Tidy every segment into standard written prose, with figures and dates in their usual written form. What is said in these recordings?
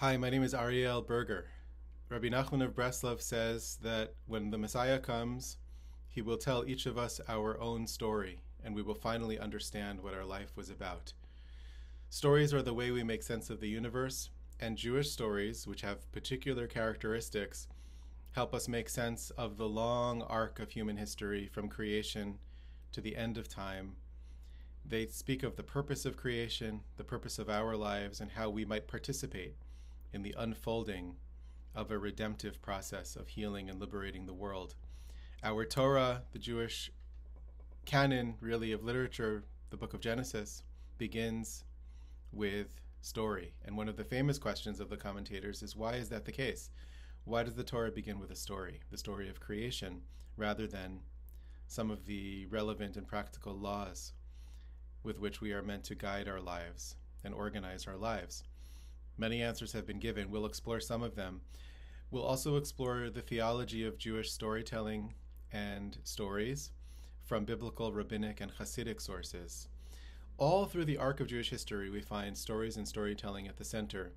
Hi, my name is Ariel Berger. Rabbi Nachman of Breslov says that when the Messiah comes, he will tell each of us our own story, and we will finally understand what our life was about. Stories are the way we make sense of the universe, and Jewish stories, which have particular characteristics, help us make sense of the long arc of human history from creation to the end of time. They speak of the purpose of creation, the purpose of our lives, and how we might participate in the unfolding of a redemptive process of healing and liberating the world. Our Torah, the Jewish canon, really, of literature, the book of Genesis, begins with story. And one of the famous questions of the commentators is, why is that the case? Why does the Torah begin with a story, the story of creation, rather than some of the relevant and practical laws with which we are meant to guide our lives and organize our lives? Many answers have been given. We'll explore some of them. We'll also explore the theology of Jewish storytelling and stories from biblical, rabbinic, and Hasidic sources. All through the arc of Jewish history, we find stories and storytelling at the center.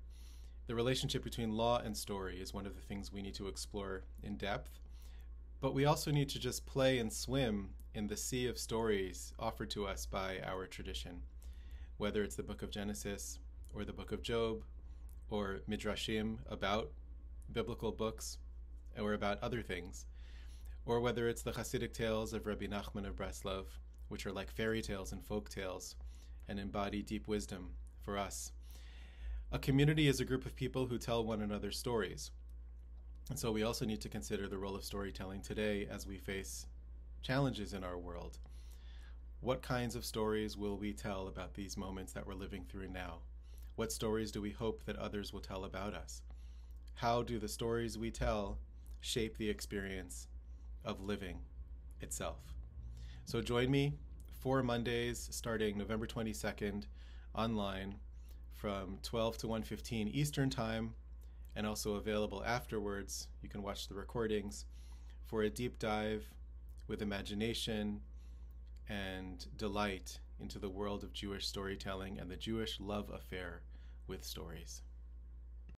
The relationship between law and story is one of the things we need to explore in depth. But we also need to just play and swim in the sea of stories offered to us by our tradition, whether it's the book of Genesis or the book of Job or midrashim about biblical books or about other things, or whether it's the Hasidic tales of Rabbi Nachman of Breslov, which are like fairy tales and folk tales and embody deep wisdom for us. A community is a group of people who tell one another stories. And so we also need to consider the role of storytelling today as we face challenges in our world. What kinds of stories will we tell about these moments that we're living through now? What stories do we hope that others will tell about us? How do the stories we tell shape the experience of living itself? So join me 4 Mondays starting November 22nd online from 12 to 1:15 Eastern Time, and also available afterwards. You can watch the recordings for a deep dive with imagination and delight into the world of Jewish storytelling and the Jewish love affair with stories.